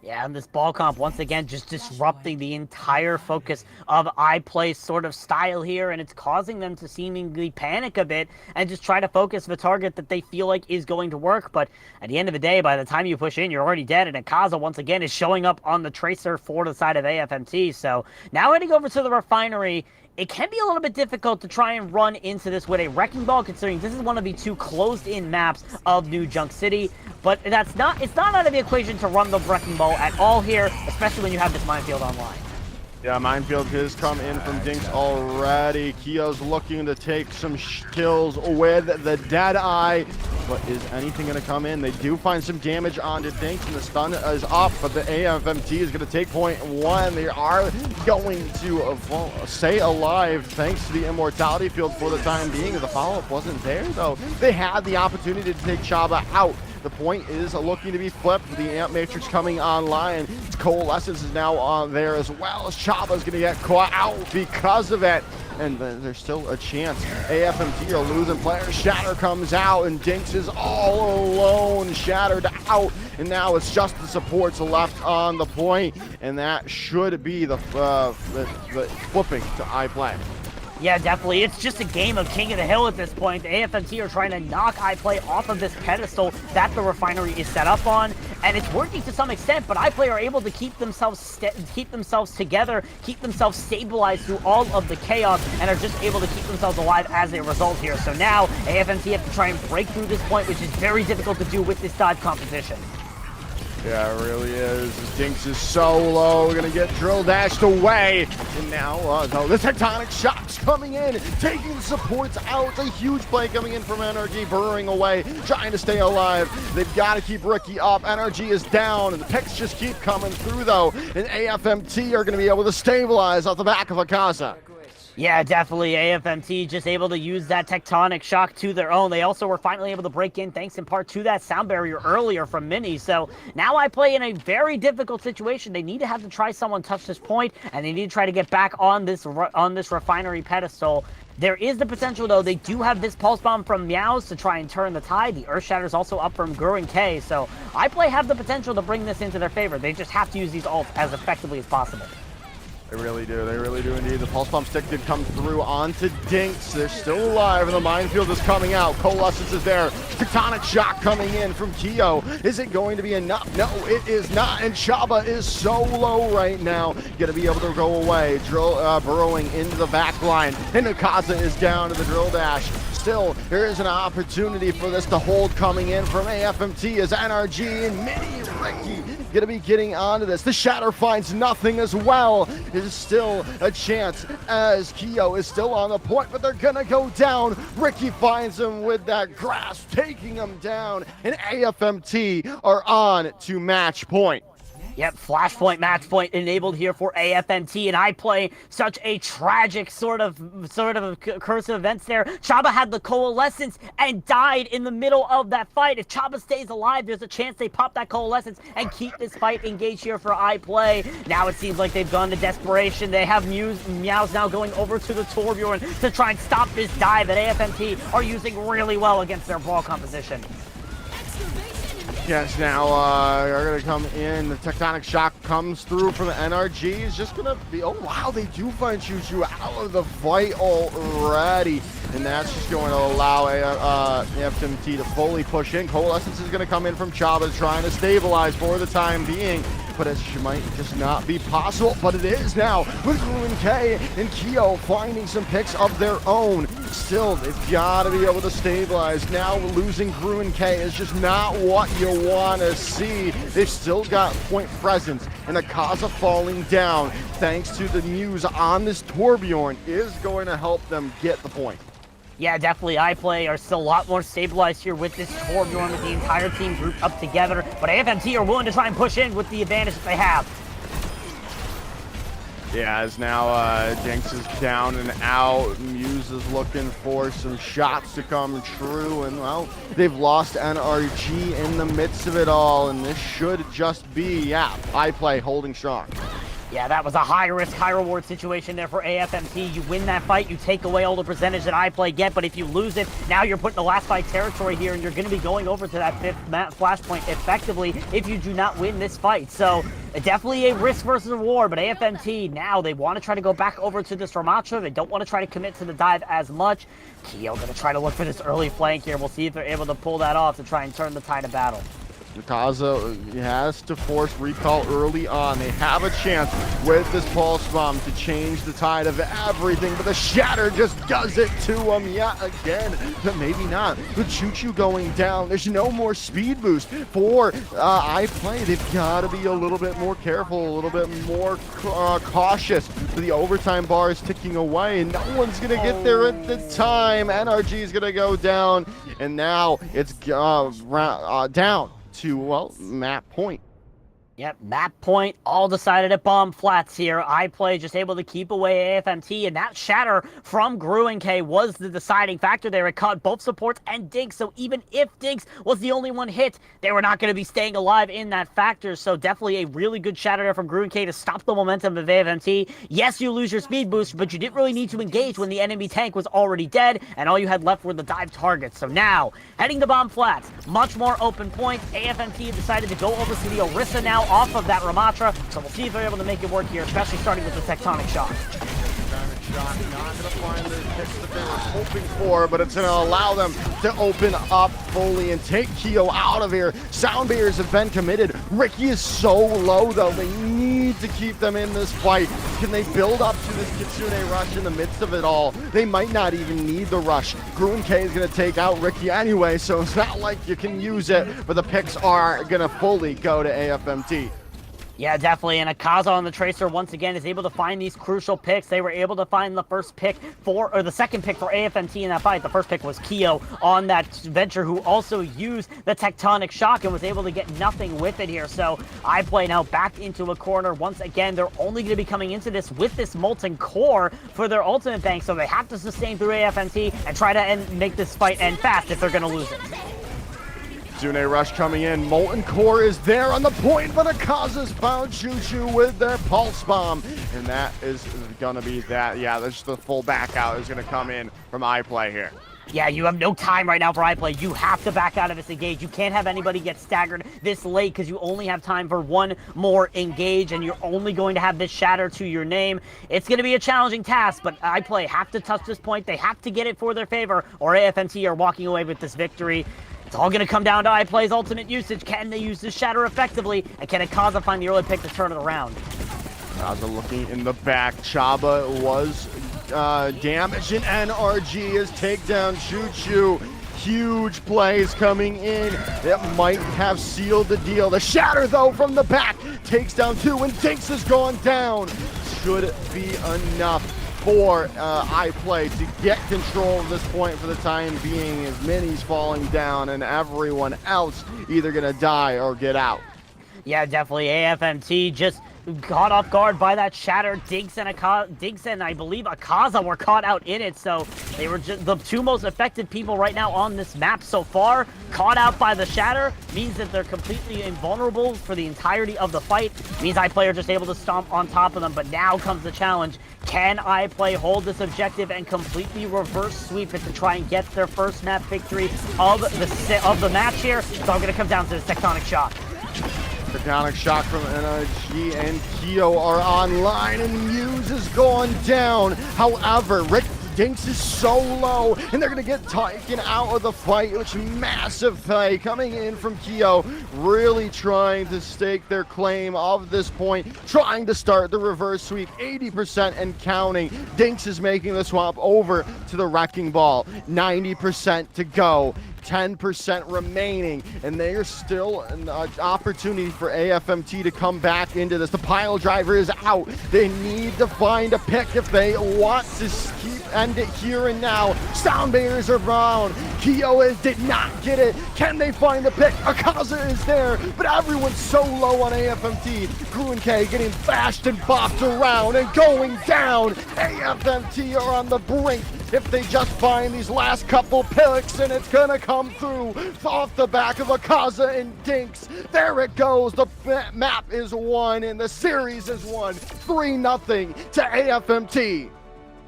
Yeah, and this ball comp, once again, just disrupting the entire focus of iPlay's sort of style here, and it's causing them to seemingly panic a bit and just try to focus the target that they feel like is going to work. But at the end of the day, by the time you push in, you're already dead, and Akaza, once again, is showing up on the Tracer for the side of AFMT. So now heading over to the Refinery, it can be a little bit difficult to try and run into this with a Wrecking Ball, considering this is one of the 2 closed-in maps of New Junk City. But it's not out of the equation to run the Wrecking Ball at all here, especially when you have this Minefield online. Yeah, Minefield has come in from Dinks already. Keo's looking to take some kills with the Deadeye, but is anything going to come in? They do find some damage onto Dinks, and the stun is up, but the AFMT is going to take point 1. They are going to stay alive thanks to the Immortality Field for the time being. The follow-up wasn't there, though. They had the opportunity to take Chaba out. The point is looking to be flipped. The Amp Matrix coming online. Coalescence is now on there as well, as Chaba's going to get caught out because of it. And there's still a chance. AFMT are losing players. Shatter comes out, and Dinks is all alone. Shattered out, and now it's just the supports left on the point, and that should be the flipping to iPlay. Yeah, definitely. It's just a game of King of the Hill at this point. The AFMT are trying to knock iPlay off of this pedestal that the refinery is set up on, and it's working to some extent, but iPlay are able to keep themselves together, keep themselves stabilized through all of the chaos, and are just able to keep themselves alive as a result here. So now, AFMT have to try and break through this point, which is very difficult to do with this dive composition. Yeah, it really is. Jinx is so low, gonna get drill dashed away. And now, no, the tectonic shock's coming in, taking the supports out. A huge play coming in from NRG, burrowing away, trying to stay alive. They've got to keep Ricky up. NRG is down, and the picks just keep coming through, though. And AFMT are gonna be able to stabilize off the back of Akaza. Yeah, definitely. AFMT just able to use that tectonic shock to their own. They also were finally able to break in thanks in part to that sound barrier earlier from Mini. So now I play in a very difficult situation. They need to have to try someone touch this point, and they need to try to get back on this refinery pedestal. There is the potential, though. They do have this pulse bomb from Meows to try and turn the tide. The Earth Shatter's also up from Gur and K. So iPlay have the potential to bring this into their favor. They just have to use these ults as effectively as possible. They really do. They really do indeed. The pulse bomb stick did come through onto Dinks. They're still alive, and the minefield is coming out. Coalescence is there. Tectonic shock coming in from Kyo. Is it going to be enough? No, it is not. And Chaba is so low right now. Gonna be able to go away. Drill burrowing into the back line. And Akaza is down to the drill dash. Still, there is an opportunity for this to hold coming in from AFMT as NRG and Mini Ricky gonna be getting onto this. The Shatter finds nothing as well. There's still a chance as Kyo is still on the point, but they're gonna go down. Ricky finds him with that grasp, taking him down, and AFMT are on to match point. Yep, flashpoint, match point enabled here for AFMT, and I play such a tragic sort of curse of events there. Chaba had the coalescence and died in the middle of that fight. If Chaba stays alive, there's a chance they pop that coalescence and keep this fight engaged here for iPlay. Now it seems like they've gone to desperation. They have Meows now going over to the Torbjorn to try and stop this dive that AFMT are using really well against their brawl composition. Yes, now are going to come in. The tectonic shock comes through from the NRG. Is just going to be, oh wow, they do find Choo Choo out of the fight already. And that's just going to allow AFMT to fully push in. Coalescence is going to come in from Chaba, trying to stabilize for the time being. But it might just not be possible, but it is now with Gru and K and Kyo finding some picks of their own. Still, they've got to be able to stabilize. Now losing Gru and K is just not what you want to see. They've still got point presence, and Akaza falling down thanks to the Muse on this Torbjorn is going to help them get the point. Yeah, definitely. iPlay are still a lot more stabilized here with this Torbjorn, with the entire team grouped up together. But AFMT are willing to try and push in with the advantage that they have. Yeah, as now Jinx is down and out. Muse is looking for some shots to come true. And, well, they've lost NRG in the midst of it all. And this should just be, yeah, iPlay holding strong. Yeah, that was a high-risk, high-reward situation there for AFMT. You win that fight, you take away all the percentage that iPlay get, but if you lose it, now you're put in the last fight territory here, and you're going to be going over to that 5th flashpoint effectively if you do not win this fight. So, definitely a risk versus reward, but AFMT, now they want to try to go back over to this Ramatra. They don't want to try to commit to the dive as much. Kyo going to try to look for this early flank here. We'll see if they're able to pull that off to try and turn the tide of battle. Akaza has to force recall early on. They have a chance with this pulse bomb to change the tide of everything, but the Shatter just does it to them yet again. But maybe not. With Choo Choo going down, there's no more speed boost for iPlay. They've got to be a little bit more careful, a little bit more cautious. The overtime bar is ticking away, and no one's going to get there at the time. NRG is going to go down, and now it's down to, well, map point. Yep, map point, all decided at bomb flats here. iPlay just able to keep away AFMT, and that Shatter from Gru and K was the deciding factor there. It caught both supports and Dinks, so even if Dinks was the only one hit, they were not going to be staying alive in that factor. So definitely a really good Shatter there from Gru and K to stop the momentum of AFMT. Yes, you lose your speed boost, but you didn't really need to engage when the enemy tank was already dead, and all you had left were the dive targets. So now, heading to bomb flats, much more open point. AFMT decided to go over to the Orisa now off of that Ramatra, so we'll see if they're able to make it work here, especially starting with the tectonic shock. Shock not going to find the picks that they were hoping for, but it's going to allow them to open up fully and take Keo out of here. Sound barriers have been committed. Ricky is so low, though. They need to keep them in this fight. Can they build up to this Kitsune rush in the midst of it all? They might not even need the rush. Gruen K is going to take out Ricky anyway, so it's not like you can use it, but the picks are going to fully go to AFMT. Yeah, definitely. And Akaza on the Tracer once again is able to find these crucial picks. They were able to find the second pick for AFMT in that fight. The first pick was Keo on that Venture, who also used the Tectonic Shock and was able to get nothing with it here. So iPlay now back into a corner. Once again, they're only going to be coming into this with this Molten Core for their ultimate bank. So they have to sustain through AFMT and try to make this fight end fast if they're going to lose it. Kitsune rush coming in. Molten Core is there on the point, but Akaza's found Choo-Choo with their Pulse Bomb. And that is going to be that. Yeah, that's the full back out is going to come in from iPlay here. Yeah, you have no time right now for iPlay. You have to back out of this engage. You can't have anybody get staggered this late because you only have time for one more engage, and you're only going to have this shatter to your name. It's going to be a challenging task, but iPlay have to touch this point. They have to get it for their favor, or AFMT are walking away with this victory. It's all going to come down to iPlay's ultimate usage. Can they use this shatter effectively? And can Akaza find the early pick to turn it around? Akaza looking in the back. Chaba was damaged, and NRG is takedown Choo-Choo. Huge plays coming in that might have sealed the deal. The shatter, though, from the back takes down two, and Dinks has gone down. Should be enough for iPlay to get control of this point for the time being, as Minnie's falling down and everyone else either gonna die or get out. Yeah, definitely. AFMT just caught off guard by that shatter. Diggs and I believe Akaza were caught out in it, so they were just the two most affected people right now on this map so far. Caught out by the shatter means that they're completely invulnerable for the entirety of the fight. Means iPlay are just able to stomp on top of them, but now comes the challenge. Can iPlay hold this objective and completely reverse sweep it to try and get their first map victory of the match here? It's all going to come down to this Tectonic Shock. Tectonic Shock from NRG and Keo are online, and Muse is going down. However, Rick Dinks is so low, and they're going to get taken out of the fight, which massive play coming in from Keo, really trying to stake their claim of this point, trying to start the reverse sweep, 80% and counting. Dinks is making the swap over to the Wrecking Ball, 90% to go. 10% remaining, and there's still an opportunity for AFMT to come back into this. The pile driver is out. They need to find a pick if they want to end it here and now. Sound barriers are brown. Keo did not get it. Can they find the pick? Akaza is there, but everyone's so low on AFMT. Gruen K getting bashed and bopped around and going down. AFMT are on the brink if they just find these last couple picks, and it's gonna come through off the back of Akaza and Dinks. There it goes. The map is won and the series is won. 3-0 to AFMT.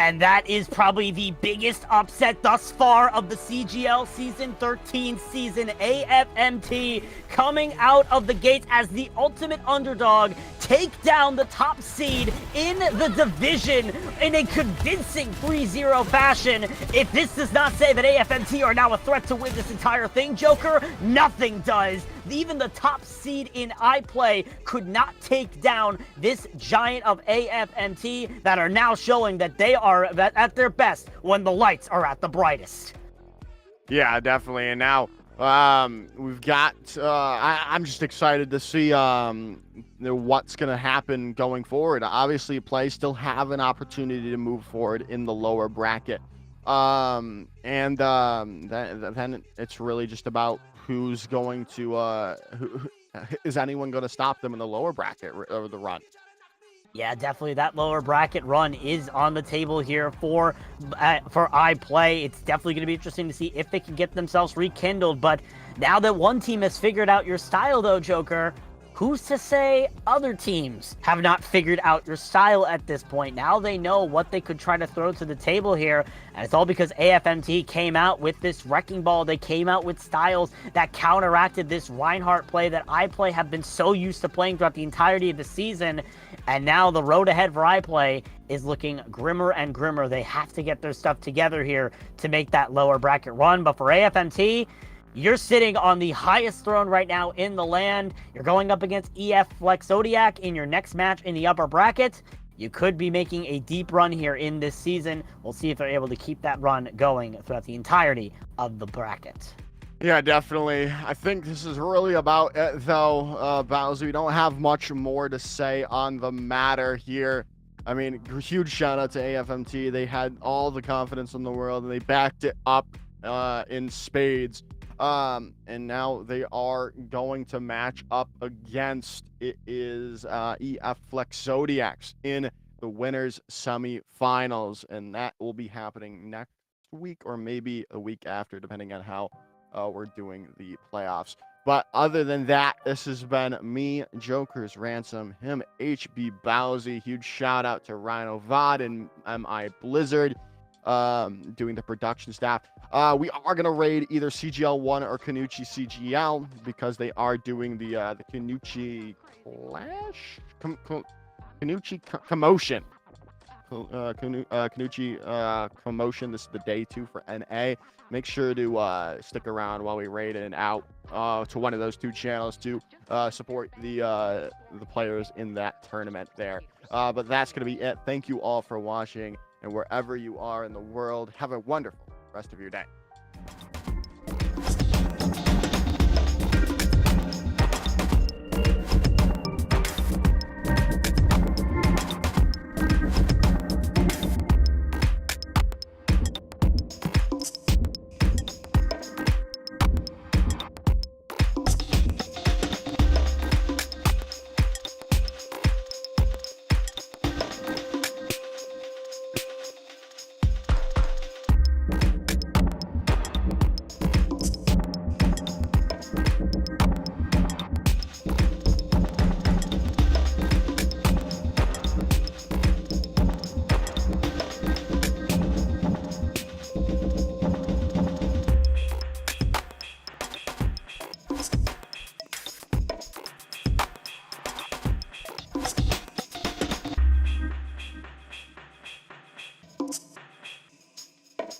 And that is probably the biggest upset thus far of the CGL Season 13 season. AFMT coming out of the gates as the ultimate underdog, take down the top seed in the division in a convincing 3-0 fashion. If this does not say that AFMT are now a threat to win this entire thing, Joker, nothing does. Even the top seed in iPlay could not take down this giant of AFMT that are now showing that they are at their best when the lights are at the brightest. Yeah, definitely. And now we've got I'm just excited to see what's going to happen going forward. Obviously, Play still have an opportunity to move forward in the lower bracket. Then it's really just about who's going to is anyone going to stop them in the lower bracket or the run? Yeah, definitely. That lower bracket run is on the table here for iPlay. It's definitely going to be interesting to see if they can get themselves rekindled. But now that one team has figured out your style, though, Joker, Who's to say other teams have not figured out your style at this point? Now they know what they could try to throw to the table here, and it's all because AFMT came out with this wrecking ball. They came out with styles that counteracted this Reinhardt play that iPlay have been so used to playing throughout the entirety of the season, and now the road ahead for iPlay is looking grimmer and grimmer. They have to get their stuff together here to make that lower bracket run, but for AFMT, you're sitting on the highest throne right now in the land. You're going up against EF Flex Zodiac in your next match in the upper bracket. You could be making a deep run here in this season. We'll see if they're able to keep that run going throughout the entirety of the bracket. Yeah, definitely. I think this is really about it, though, Bowser. We don't have much more to say on the matter here. I mean, huge shout out to AFMT. They had all the confidence in the world, and they backed it up in spades. And now they are going to match up against EF Flex Zodiacs in the winners semifinals, and that will be happening next week or maybe a week after, depending on how we're doing the playoffs. But other than that, this has been me, Joker's Ransom, him, HB Bowsy. Huge shout out to Rhino Vod and MI Blizzard doing the production staff. We are going to raid either CGL 1 or Kanuchi CGL because they are doing the Kanuchi Clash? Kanuchi Commotion. Kanuchi Commotion. This is the day 2 for NA. Make sure to stick around while we raid in and out to one of those 2 channels to support the players in that tournament there. But that's going to be it. Thank you all for watching, and wherever you are in the world, have a wonderful rest of your day.